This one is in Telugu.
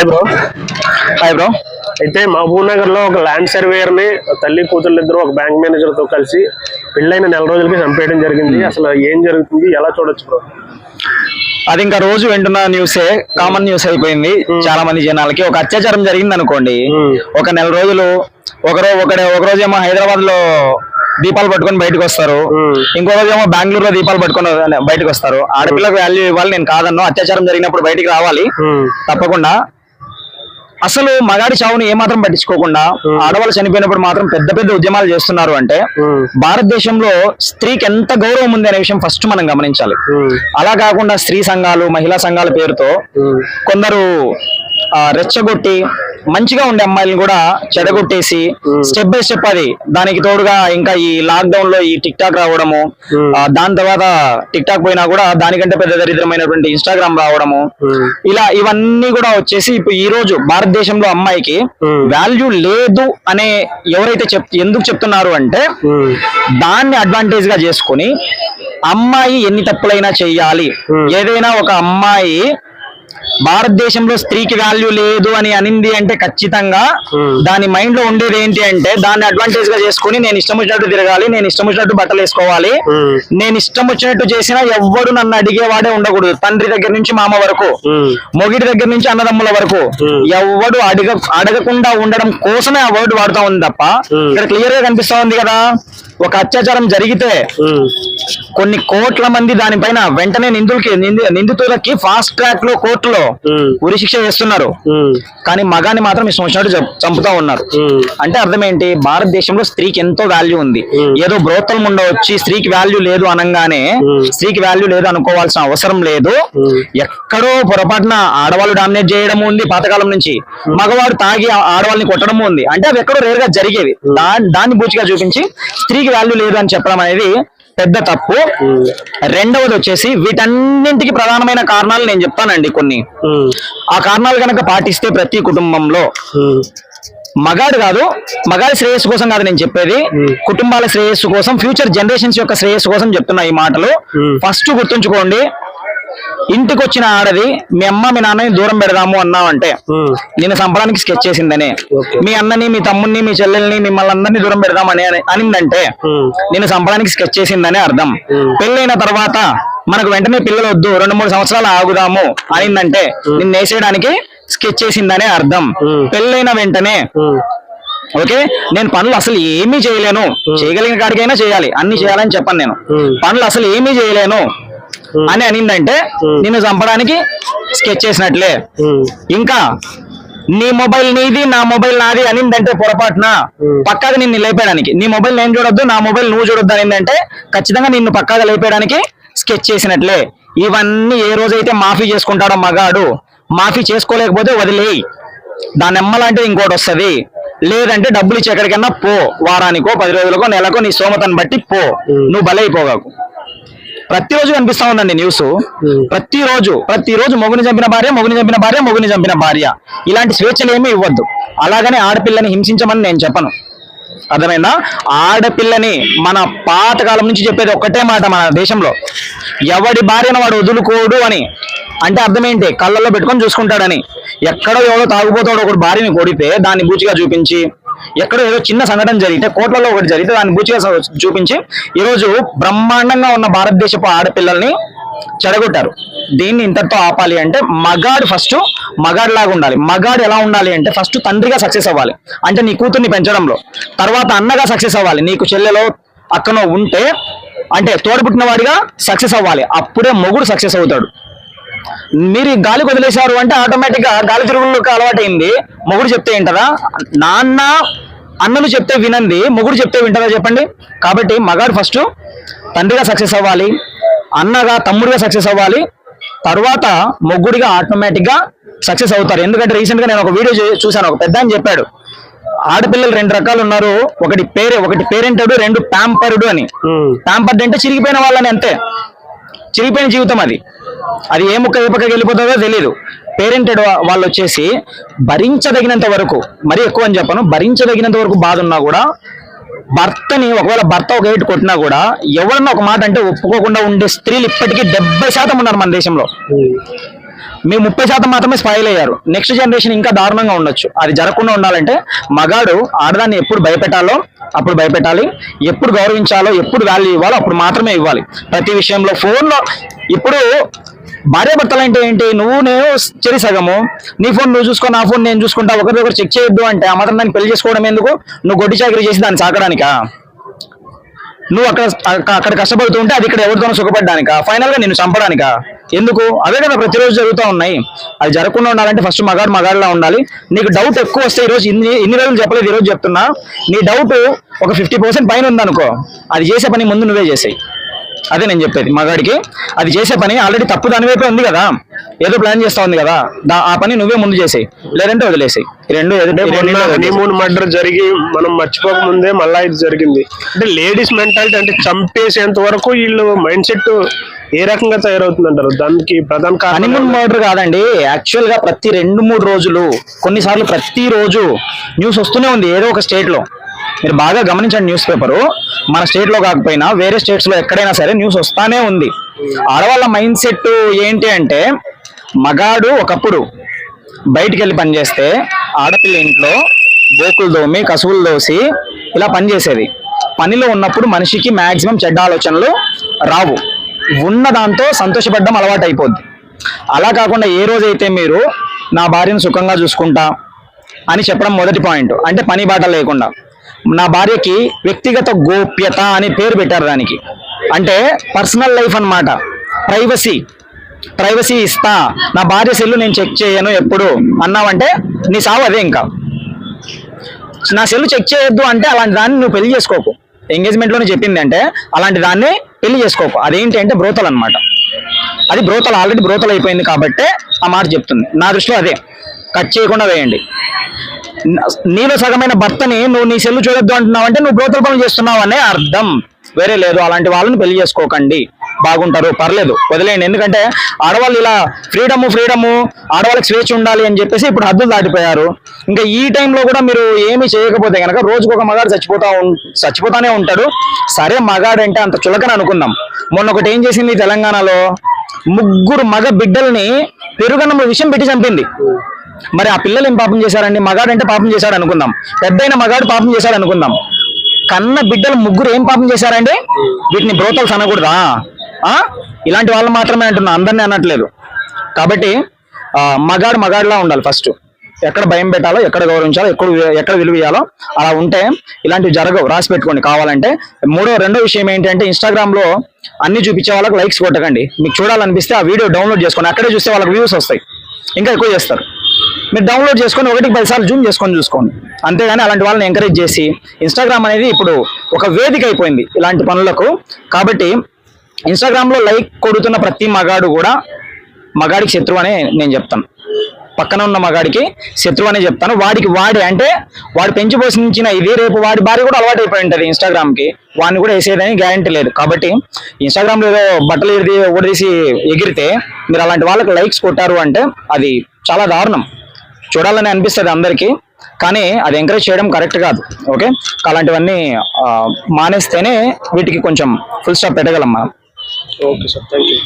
బ్రో. Hi bro. అయితే మహబూబ్ నగర్ లో ఒక ల్యాండ్ సర్వేయర్ ని తల్లి కూతురు ఇద్దరు ఒక బ్యాంక్ మేనేజర్ తో కలిసి పెళ్ళైన నెల రోజులకి చంపేయడం జరిగింది. అసలు ఏం జరుగుతుంది, ఎలా చూడొచ్చు బ్రో? అది ఇంకా రోజు వింటున్న న్యూసే, కామన్ న్యూస్ అయిపోయింది చాలా మంది జనాలకి. ఒక అత్యాచారం జరిగింది అనుకోండి, ఒక నెల రోజులు ఒక రోజు ఏమో హైదరాబాద్ లో దీపాలు పట్టుకొని బయటకు వస్తారు, ఇంకో రోజు ఏమో బెంగళూరులో దీపాలు పట్టుకొని బయటకు వస్తారు. ఆడపిల్లకు వాల్యూ ఇవ్వాలి, నేను కాదన్ను. అత్యాచారం జరిగినప్పుడు బయటికి రావాలి తప్పకుండా. అసలు మగాడి చావుని ఏమాత్రం పట్టించుకోకుండా ఆడవాళ్ళు చనిపోయినప్పుడు మాత్రం పెద్ద పెద్ద ఉద్యమాలు చేస్తున్నారు అంటే భారతదేశంలో స్త్రీకి ఎంత గౌరవం ఉంది అనే విషయం ఫస్ట్ మనం గమనించాలి. అలా కాకుండా స్త్రీ సంఘాలు, మహిళా సంఘాల పేరుతో కొందరు రెచ్చగొట్టి మంచిగా ఉండే అమ్మాయిలను కూడా చెడగొట్టేసి స్టెప్ బై స్టెప్ అది దానికి తోడుగా ఇంకా ఈ లాక్ డౌన్ లో ఈ టిక్ టాక్ రావడము, దాని తర్వాత టిక్ టాక్ పోయినా కూడా దానికంటే పెద్ద దరిద్రమైనటువంటి ఇన్స్టాగ్రామ్ రావడము, ఇలా ఇవన్నీ కూడా వచ్చేసి ఇప్పుడు ఈ రోజు భారతదేశంలో అమ్మాయికి వాల్యూ లేదు అనే ఎవరైతే ఎందుకు చెప్తున్నారు అంటే దాన్ని అడ్వాంటేజ్ గా చేసుకుని అమ్మాయి ఎన్ని తప్పులైనా చెయ్యాలి. ఏదైనా ఒక అమ్మాయి భారతదేశంలో స్త్రీకి వాల్యూ లేదు అని అనింది అంటే ఖచ్చితంగా దాని మైండ్ లో ఉండేది ఏంటి అంటే దాన్ని అడ్వాంటేజ్ గా చేసుకుని నేను ఇష్టం వచ్చినట్టు తిరగాలి, నేను ఇష్టం వచ్చినట్టు బట్టలు వేసుకోవాలి, నేను ఇష్టం వచ్చినట్టు చేసినా ఎవ్వడు నన్ను అడిగేవాడే ఉండకూడదు. తండ్రి దగ్గర నుంచి మామ వరకు, మొగిడి దగ్గర నుంచి అన్నదమ్ముల వరకు ఎవ్వడు అడగకుండా ఉండడం కోసమే ఆ వర్డ్ వాడుతా ఉంది తప్ప ఇక్కడ క్లియర్ గా కనిపిస్తా ఉంది కదా. ఒక అత్యాచారం జరిగితే కొన్ని కోట్ల మంది దానిపైన వెంటనే నిందితులకి ఫాస్ట్ ట్రాక్ లో కోర్టులో ఉరి శిక్ష చేస్తున్నారు, కానీ మగాన్ని మాత్రం ఇష్టం వచ్చినట్టు చంపుతా ఉన్నారు. అంటే అర్థం ఏంటి? భారతదేశంలో స్త్రీకి ఎంతో వాల్యూ ఉంది. ఏదో బ్రోతల్ ముండ వచ్చి స్త్రీకి వాల్యూ లేదు అనగానే స్త్రీకి వాల్యూ లేదు అనుకోవాల్సిన అవసరం లేదు. ఎక్కడో పొరపాటున ఆడవాళ్ళు డామినేట్ చేయడం ఉంది పాతకాలం నుంచి, మగవాడు తాగి ఆడవాళ్ళని కొట్టడం ఉంది. అంటే అవి ఎక్కడో రేరుగా జరిగేవి. దాన్ని బూచిగా చూపించి స్త్రీకి వాల్యూ లేదు అని చెప్పడం అనేది పెద్ద తప్పు. రెండవది వచ్చేసి వీటన్నింటికి ప్రధానమైన కారణాలు నేను చెప్తానండి కొన్ని. ఆ కారణాలు కనుక పాటిస్తే ప్రతి కుటుంబంలో మగాడు కాదు, మగాడి శ్రేయస్సు కోసం కాదు నేను చెప్పేది, కుటుంబాల శ్రేయస్సు కోసం, ఫ్యూచర్ జనరేషన్స్ యొక్క శ్రేయస్సు కోసం చెప్తున్నా ఈ మాటలు. ఫస్ట్ గుర్తుంచుకోండి, ఇంటికి వచ్చిన ఆడది మీ అమ్మ మీ నాన్నని దూరం పెడదాము అన్నావంటే నిన్ను చంపడానికి స్కెచ్ చేసిందనే, మీ అన్నని మీ తమ్ముని మీ చెల్లెల్ని మిమ్మల్ని అందరినీ దూరం పెడదామని అనిందంటే నిన్ను చంపడానికి స్కెచ్ చేసిందనే అర్థం. పెళ్ళైన తర్వాత మనకు వెంటనే పిల్లలు వద్దు 2-3 సంవత్సరాలు ఆగుదాము అనిందంటే నిన్ను వేసేయడానికి స్కెచ్ చేసిందనే అర్థం. పెళ్ళైన వెంటనే ఓకే నేను పనులు అసలు ఏమీ చేయలేను, చేయగలిగిన కాడికైనా చేయాలి, అన్ని చేయాలని చెప్పను నేను, పనులు అసలు ఏమీ చేయలేను అని అనిందంటే నిన్ను చంపడానికి స్కెచ్ చేసినట్లే. ఇంకా నీ మొబైల్ నీది నా మొబైల్ నాది అనిందంటే పొరపాటున పక్కాగా నిన్ను లేపేయడానికి, నీ మొబైల్ నేను చూడొద్దు నా మొబైల్ నువ్వు చూడొద్దు అనిందంటే ఖచ్చితంగా నిన్ను పక్కాగా లేపేయడానికి స్కెచ్ చేసినట్లే. ఇవన్నీ ఏ రోజైతే మాఫీ చేసుకుంటాడో మగాడు, మాఫీ చేసుకోలేకపోతే వదిలేయి, దాని ఎమ్మలాంటిది ఇంకోటి వస్తుంది. లేదంటే డబ్బులు ఇచ్చి ఎక్కడికన్నా పో, వారానికో 10 రోజులకో నెలకో నీ స్తోమతను బట్టి పో, నువ్వు బలైపోగాకు. ప్రతిరోజు కనిపిస్తా ఉందండి న్యూస్. ప్రతిరోజు మొగుని చంపిన భార్య. ఇలాంటి స్వేచ్ఛలు ఏమీ ఇవ్వద్దు. అలాగనే ఆడపిల్లని హింసించమని నేను చెప్పను, అర్థమైందా? ఆడపిల్లని మన పాతకాలం నుంచి చెప్పేది ఒక్కటే మాట మన దేశంలో, ఎవడి భార్యను వాడు వదులుకోడు అని. అంటే అర్థం ఏంటి? కళ్ళల్లో పెట్టుకొని చూసుకుంటాడని. ఎక్కడో ఎవడో తాగుపోతాడు ఒకటి భార్యని కొడితే దాన్ని బూచిగా చూపించి, ఎక్కడో ఏదో చిన్న సంఘటన జరిగితే కోట్లలో ఒకటి జరిగితే దాన్ని బూచిగా చూపించి ఈరోజు బ్రహ్మాండంగా ఉన్న భారతదేశపు ఆడపిల్లల్ని చెడగొట్టారు. దీన్ని ఇంతటితో ఆపాలి అంటే మగాడు ఫస్ట్ మగాడిలాగా ఉండాలి. మగాడు ఎలా ఉండాలి అంటే ఫస్ట్ తండ్రిగా సక్సెస్ అవ్వాలి, అంటే నీ కూతుర్ని పెంచడంలో. తర్వాత అన్నగా సక్సెస్ అవ్వాలి, నీకు చెల్లెలో అక్కనో ఉంటే అంటే తోడబుట్టిన వాడిగా సక్సెస్ అవ్వాలి. అప్పుడే మొగుడు సక్సెస్ అవుతాడు. మీరు గాలికి వదిలేశారు అంటే ఆటోమేటిక్ గా గాలి తిరుగులకు అలవాటైంది. మొగుడు చెప్తే వింటదా? నాన్న అన్నలు చెప్తే వినంది, మొగుడు చెప్తే వింటదా చెప్పండి? కాబట్టి మగాడు ఫస్ట్ తండ్రిగా సక్సెస్ అవ్వాలి, అన్నగా తమ్ముడిగా సక్సెస్ అవ్వాలి, తర్వాత మొగ్గుడిగా ఆటోమేటిక్ గా సక్సెస్ అవుతారు. ఎందుకంటే రీసెంట్ గా నేను ఒక వీడియో చూశాను, ఒక పెద్ద అని చెప్పాడు ఆడపిల్లలు 2 రకాలు ఉన్నారు, ఒకటి పేరెంటెడ్, 2 ప్యాంపర్డ్ అని. ప్యాంపర్డ్ అంటే చిరిగిపోయిన వాళ్ళని, అంతే, చిరిగిపోయిన జీవితం అది ఏ ముక్క ఏ పక్కకి వెళ్ళిపోతుందో తెలియదు. పేరెంటెడ్ వాళ్ళు వచ్చేసి భరించదగినంత వరకు, మరీ ఎక్కువ అని చెప్పను, భరించదగినంత వరకు బాధ ఉన్నా కూడా భర్తని, ఒకవేళ భర్త ఒక ఏటు కొట్టినా కూడా ఎవరన్నా ఒక మాట అంటే ఒప్పుకోకుండా ఉండే స్త్రీలు ఇప్పటికీ 70% ఉన్నారు మన దేశంలో. మీ 30% మాత్రమే స్పాయిల్ అయ్యారు. నెక్స్ట్ జనరేషన్ ఇంకా దారుణంగా ఉండొచ్చు. అది జరగకుండా ఉండాలంటే మగాడు ఆడదాన్ని ఎప్పుడు భయపెట్టాలో అప్పుడు భయపెట్టాలి, ఎప్పుడు గౌరవించాలో ఎప్పుడు వాల్యూ ఇవ్వాలో అప్పుడు మాత్రమే ఇవ్వాలి. ప్రతి విషయంలో ఫోన్లో ఇప్పుడు భార్యాభర్తలు అంటే ఏంటి, నువ్వు నేను చెరి సగము, నీ ఫోన్ నువ్వు చూసుకో నా ఫోన్ నేను చూసుకుంటా, ఒకరిదొకరు చెక్ చేయొద్దు అంటే ఆ మాత్రం దాన్ని పెళ్లి చేసుకోవడం ఎందుకు? నువ్వు గొడ్డి చాకరీ చేసి దాన్ని సాకడానికా? నువ్వు అక్కడ కష్టపడుతూ ఉంటే అది ఇక్కడ ఎవరితోనో సుఖపడ్డానికా? ఫైనల్ గా నిన్ను చంపడానికా? ఎందుకు? అవే కదా ప్రతిరోజు జరుగుతూ ఉన్నాయి. అది జరగకుండా ఉండాలంటే ఫస్ట్ మగాడులా ఉండాలి. నీకు డౌట్ ఎక్కువ వస్తే ఈ రోజు ఇన్ని రోజులు చెప్పలేదు, ఈ రోజు చెప్తున్నా, నీ డౌట్ ఒక 50% పైన ఉందనుకో, అది చేసే పని ముందు నువ్వే చేసేయి. అదే నేను చెప్పేది. మగాడికి అది చేసే పని ఆల్రెడీ తప్పు దాని వైపే ఉంది కదా, ఏదో ప్లాన్ చేస్తా ఉంది కదా, ఆ పని నువ్వే ముందు చేసేయి, లేదంటే వదిలేసేయి. హనీమూన్ మర్డర్ జరిగి మనం మర్చిపోక ముందే మళ్ళా ఇది జరిగింది. అంటే లేడీస్ మెంటాలిటీ అంటే చంపేసేంత వరకు వీళ్ళు మైండ్ సెట్ ఏ రకంగా తయారవుతుంది అంటారు? దానికి ప్రధాన కారణం హనీమూన్ మర్డర్ కాదండి, యాక్చువల్ గా ప్రతి 2-3 రోజులు, కొన్నిసార్లు ప్రతిరోజు న్యూస్ వస్తూనే ఉంది ఏదో ఒక స్టేట్ లో. మీరు బాగా గమనించండి, న్యూస్ పేపరు మన స్టేట్ లో కాకపోయినా వేరే స్టేట్స్ లో ఎక్కడైనా సరే న్యూస్ వస్తానే ఉంది. ఆడవాళ్ళ మైండ్ సెట్ ఏంటి అంటే, మగాడు ఒకప్పుడు బయటికి వెళ్ళి పనిచేస్తే ఆడపిల్ల ఇంట్లో బోకులు దోమి కసువులు దోసి ఇలా పనిచేసేది. పనిలో ఉన్నప్పుడు మనిషికి మాక్సిమం చెడ్డ ఆలోచనలు రావు, ఉన్న దాంతో సంతోషపడడం అలవాటు అయిపోద్ది. అలా కాకుండా ఏ రోజైతే మీరు నా భార్యను సుఖంగా చూసుకుంటా అని చెప్పడం మొదటి పాయింట్, అంటే పని బాట లేకుండా, నా భార్యకి వ్యక్తిగత గోప్యత అని పేరు పెట్టారు దానికి, అంటే పర్సనల్ లైఫ్ అన్నమాట, ప్రైవసీ ఇస్తా, నా భార్య సెల్లు నేను చెక్ చేయను ఎప్పుడు అన్నావంటే నీ సావు అదే. ఇంకా నా సెల్లు చెక్ చేయొద్దు అంటే అలాంటి దాన్ని నువ్వు పెళ్లి చేసుకోకు. ఎంగేజ్మెంట్ లోనే చెప్పింది అంటే అలాంటి దాన్ని పెళ్లి చేసుకోకు. అదేంటి అంటే బ్రోతల్ అన్నమాట. అది బ్రోతల్, ఆల్రెడీ బ్రోతల్ అయిపోయింది కాబట్టే ఆ మాట చెప్తుంది. నా దృష్టిలో అదే, కట్ చేయకుండా వేయండి. నీలో సగమైన భర్తని నువ్వు నీ సెల్లు చూడొద్దు అంటున్నావు అంటే నువ్వు బ్రోతల్ పనులు చేస్తున్నావు అనే అర్థం, వేరే లేదు. అలాంటి వాళ్ళని పెళ్లి చేసుకోకండి, బాగుంటారు, పర్లేదు, వదిలేయండి. ఎందుకంటే ఆడవాళ్ళు ఇలా ఫ్రీడము ఆడవాళ్ళకి స్వేచ్ఛ ఉండాలి అని చెప్పేసి ఇప్పుడు హద్దులు దాటిపోయారు. ఇంకా ఈ టైంలో కూడా మీరు ఏమీ చేయకపోతే కనుక రోజుకు ఒక మగాడు చచ్చిపోతానే ఉంటాడు. సరే మగాడంటే అంత చులకన అనుకుందాం. మొన్న ఒకటి ఏం చేసింది తెలంగాణలో, 3 మగ బిడ్డల్ని పెరుగన్నంలో విషం పెట్టి చంపింది. మరి ఆ పిల్లలు ఏం పాపం చేశారండి? మగాడంటే పాపం చేశాడు అనుకుందాం, పెద్దయిన మగాడు పాపం చేశాడు అనుకుందాం, కన్న బిడ్డలు 3 ఏం పాపం చేశారండి? వీటిని బ్రోతల్స్ అనకూడదా? ఇలాంటి వాళ్ళు మాత్రమే అంటున్నా, అందరినీ అనట్లేదు. కాబట్టి మగాడులా ఉండాలి. ఫస్ట్ ఎక్కడ భయం పెట్టాలో, ఎక్కడ గౌరవించాలో, ఎక్కడ విలువ ఇవ్వాలో అలా ఉంటే ఇలాంటివి జరగవు. రాసి పెట్టుకోండి కావాలంటే. రెండో విషయం ఏంటంటే, ఇన్స్టాగ్రామ్ లో అన్ని చూపించే వాళ్ళకి లైక్స్ కొట్టకండి. మీకు చూడాలనిపిస్తే ఆ వీడియో డౌన్లోడ్ చేసుకోండి, అక్కడే చూస్తే వాళ్ళకి వ్యూస్ వస్తాయి, ఇంకా ఎక్కువ చేస్తారు. మీరు డౌన్లోడ్ చేసుకొని 1కి 10 సార్లు జూమ్ చేసుకొని చూసుకోండి. అంతేగాని అలాంటి వాళ్ళని ఎంకరేజ్ చేసి, ఇన్స్టాగ్రామ్ అనేది ఇప్పుడు ఒక వేదిక అయిపోయింది ఇలాంటి పనులకు. కాబట్టి ఇన్స్టాగ్రామ్ లో లైక్ కొడుతున్న ప్రతి మగాడు కూడా మగాడికి శత్రువు అనే నేను చెప్తాను. పక్కన ఉన్న మగాడికి శత్రువు అనే చెప్తాను. వాడి అంటే వాడు పెంచి పోషించిన ఇది రేపు వాడి భార్య కూడా అలవాటు అయిపోయి ఉంటుంది ఇన్స్టాగ్రామ్ కి, వాడిని కూడా వేసేదని గ్యారంటీ లేదు. కాబట్టి ఇన్స్టాగ్రామ్ లో ఏదో బట్టలు ఓడదీసి ఎగిరితే మీరు అలాంటి వాళ్ళకి లైక్స్ కొట్టారు అంటే అది చాలా దారుణం. చూడాలని అనిపిస్తుంది అందరికీ, కానీ అది ఎంకరేజ్ చేయడం కరెక్ట్ కాదు. ఓకే, అలాంటివన్నీ మానేస్తేనే వీటికి కొంచెం ఫుల్ స్టాప్ పెట్టగలం మనం. Okay sir, thank you.